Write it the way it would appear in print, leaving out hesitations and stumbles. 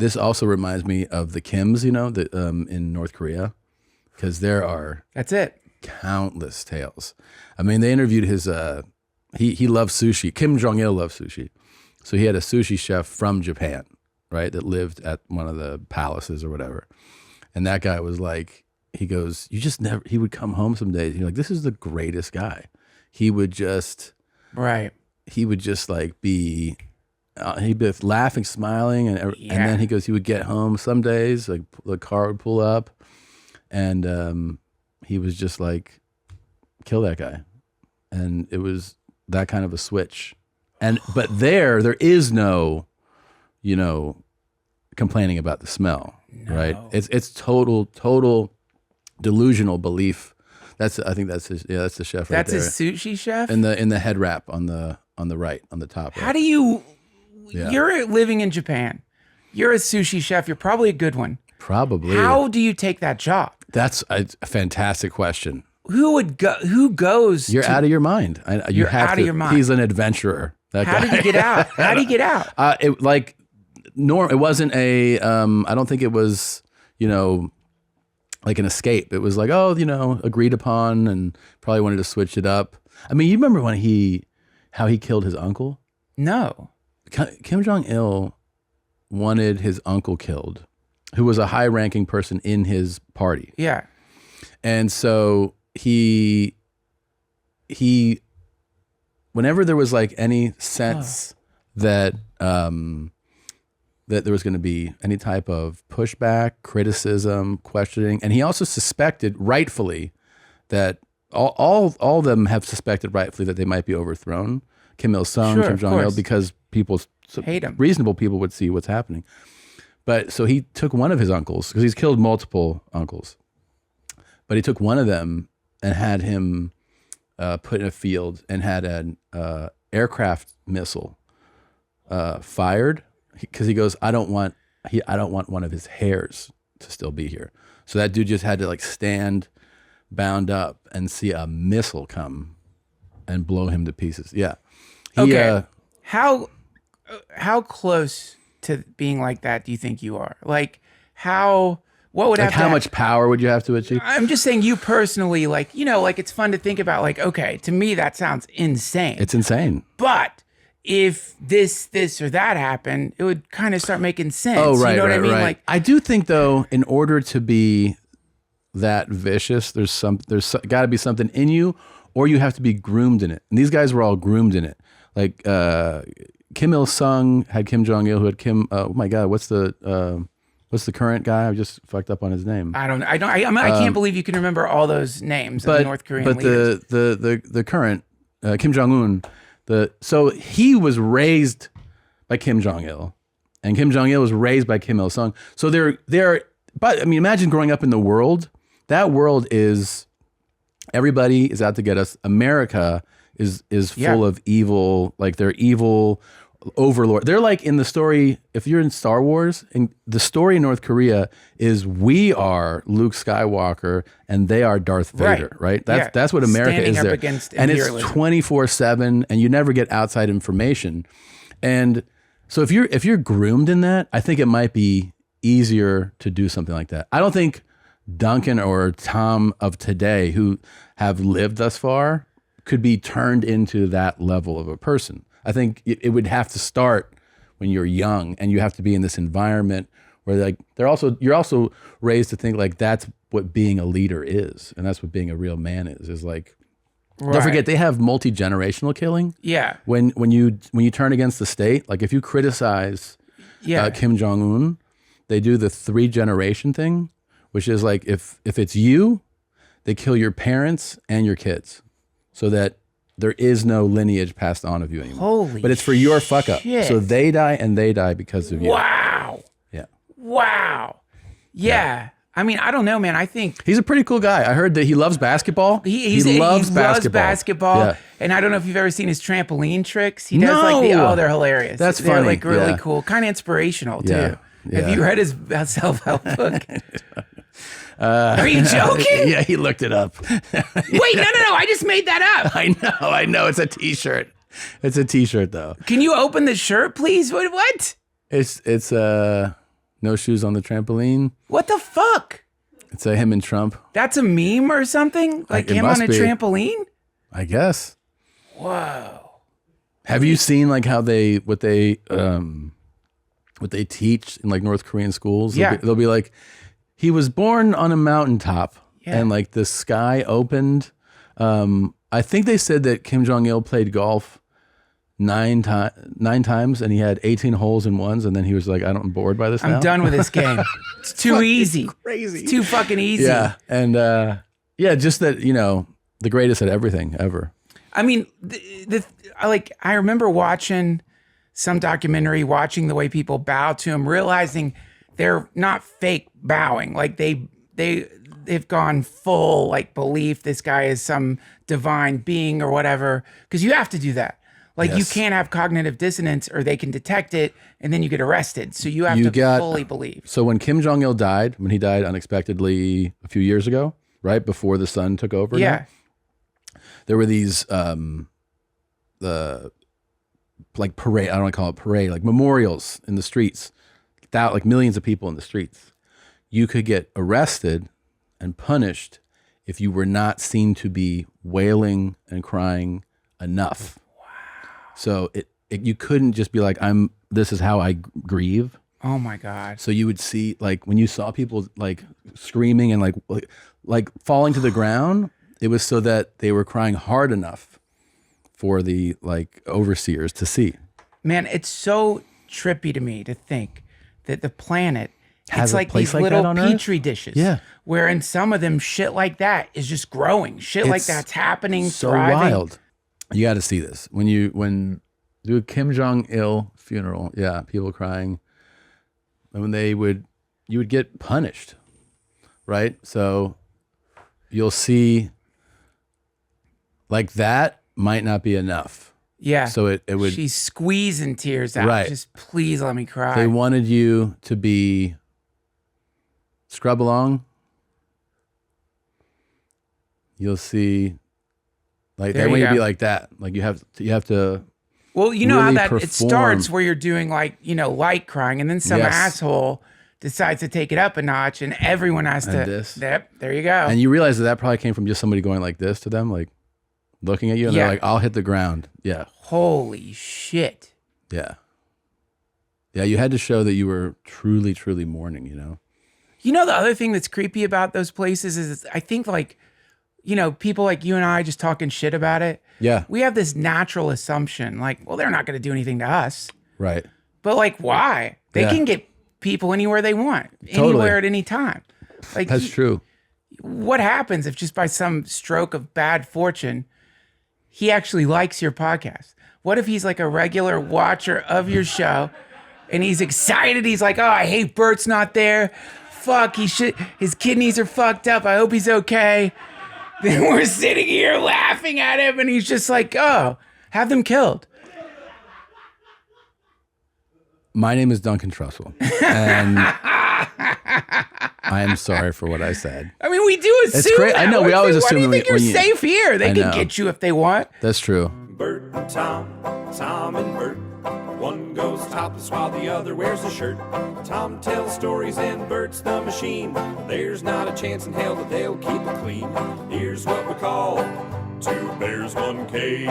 this also reminds me of the Kims, in North Korea, because there are That's it. countless tales. I mean, they interviewed his, he loves sushi. Kim Jong-il loves sushi. So he had a sushi chef from Japan, right, that lived at one of the palaces or whatever. And that guy was like, he goes, he would come home some days. You're like, this is the greatest guy. He would just like be, he'd be laughing, smiling. And then he goes, he would get home some days, like the car would pull up and he was just like, kill that guy. And it was that kind of a switch. But there is no, complaining about the smell, right? It's total delusional belief. I think that's the chef right there. That's his sushi chef? In the head wrap on the right, on the top. How do you, you're living in Japan. You're a sushi chef. You're probably a good one. Probably. How do you take that job? That's a fantastic question. Who goes? You're out of your mind. You're out of your mind. He's an adventurer. How did he get out? How did he get out? It wasn't a, I don't think it was, like an escape. It was like, agreed upon and probably wanted to switch it up. I mean, you remember how he killed his uncle? No. Kim Jong-il wanted his uncle killed, who was a high-ranking person in his party. Yeah. And so he whenever there was like any sense that that there was going to be any type of pushback, criticism, questioning, and he also suspected rightfully that all of them have suspected rightfully that they might be overthrown. Kim Il-sung, Kim Jong-il, because hate him. Reasonable people would see what's happening. But so he took one of his uncles, because he's killed multiple uncles, but he took one of them and had him put in a field and had an aircraft missile fired, because he goes, I don't want one of his hairs to still be here. So that dude just had to like stand bound up and see a missile come and blow him to pieces. Yeah. Okay. How close to being like that do you think you are? Like what would like have how much power would you have to achieve? I'm just saying, you personally, like it's fun to think about, like, okay, to me that sounds insane. It's insane. But if this or that happened, it would kind of start making sense. Oh, right, you know what I mean? Right. Like, I do think though, in order to be that vicious, there's got to be something in you, or you have to be groomed in it. And these guys were all groomed in it. Like Kim Il-sung had Kim Jong-il, who had Kim. Oh my God, what's the current guy? I just fucked up on his name. I can't believe you can remember all those names of North Korean leaders. But the current Kim Jong-un. So he was raised by Kim Jong-il, and Kim Jong-il was raised by Kim Il-sung. So but I mean, imagine growing up in the world. That world is, everybody is out to get us. America is full of evil, like they're evil overlord. They're like in the story, if you're in Star Wars, and the story in North Korea is we are Luke Skywalker and they are Darth Vader, right? That's what America standing is up there. Against and it's imperialism. 24/7 and you never get outside information. And so if you're groomed in that, I think it might be easier to do something like that. I don't think Duncan or Tom of today, who have lived thus far, could be turned into that level of a person. I think it would have to start when you're young, and you have to be in this environment where like you're also raised to think like that's what being a leader is, and that's what being a real man is like. Right. Don't forget, they have multi-generational killing. Yeah. When you turn against the state, like if you criticize Kim Jong-un, they do the 3-generation thing, which is like if it's you, they kill your parents and your kids, so that there is no lineage passed on of you anymore. But it's for your fuck up. So they die and they die because of you. Wow. Yeah. Wow. Yeah. I mean, I don't know, man. I think he's a pretty cool guy. I heard that he loves basketball. He loves basketball. Yeah. And I don't know if you've ever seen his trampoline tricks. He does they're hilarious. That's they're funny. like really cool, kind of inspirational too. Yeah. Have you read his self-help book? Are you joking? Yeah, he looked it up. Wait, no. I just made that up. I know. It's a t-shirt. It's a t-shirt though. Can you open the shirt, please? What? It's no shoes on the trampoline. What the fuck? It's him and Trump. That's a meme or something? Like It him on must a be. trampoline? I guess. Whoa. Have you seen like how what they teach in like North Korean schools? Yeah. They'll be like, he was born on a mountaintop, Yeah. and like the sky opened. I think they said that Kim Jong-il played golf 9 times, and he had 18 holes in ones, and then he was like, I'm bored by this now. I'm done with this game. It's too easy. Crazy. It's too fucking easy. Yeah, and just that, the greatest at everything ever. I mean, I remember watching some documentary, watching the way people bow to him, realizing they're not fake bowing. Like they've gone full like belief this guy is some divine being or whatever. Because you have to do that. Like you can't have cognitive dissonance, or they can detect it and then you get arrested. So you have to fully believe. So when Kim Jong-il died, when he died unexpectedly a few years ago, right before the sun took over. Yeah. There were these like parade, I don't want to call it parade, like memorials in the streets, like millions of people in the streets. You could get arrested and punished if you were not seen to be wailing and crying enough. Wow. So you couldn't just be like, this is how I grieve. Oh my God. So you would see, like, when you saw people like screaming and like falling to the ground, it was so that they were crying hard enough for the like overseers to see. Man, it's so trippy to me to think that the planet Has it's a like place these like little that on Earth? petri dishes. Yeah. Where in some of them, shit like that is just growing. Shit like It's that's happening, So thriving. wild. You got to see this when do a Kim Jong-il funeral. Yeah, people crying. And when you would get punished, right? So you'll see, like, that might not be enough. Yeah. So it would. She's squeezing tears out. Right. Just please let me cry. They wanted you to be scrub along. You'll see, like, There they want you you to be go. like that. Like you have to. Well, you know really how that it perform. starts where you're doing like, light crying, and then some Yes. asshole decides to take it up a notch, and everyone has to. this. Yep, there you go. And you realize that probably came from just somebody going like this to them, like looking at you, and Yeah. they're like, "I'll hit the ground." Yeah, Holy shit. yeah, yeah. You had to show that you were truly, truly mourning. You know, the other thing that's creepy about those places is I think like, people like you and I just talking shit about it. Yeah, We have this natural assumption like, well, they're not going to do anything to us. right. But like, why? They Yeah. can get people anywhere they want, Totally. anywhere at any time. Like, That's true. what happens if just by some stroke of bad fortune, he actually likes your podcast? What if he's like a regular watcher of your show and he's excited? He's like, oh, I hate Bert's not there. Fuck, his kidneys are fucked up. I hope he's okay. Then we're sitting here laughing at him and he's just like, oh, have them killed. My name is Duncan Trussell, and I am sorry for what I said. I mean, we do assume great. that. I know, we always Why do you assume think you're when you- safe here? They I can know. get you if they want. That's true. Bert and Tom, Tom and Bert. One goes topless while the other wears a shirt. Tom tells stories and Bert's the machine. There's not a chance in hell that they'll keep it clean. Here's what we call 2 bears, 1 cave.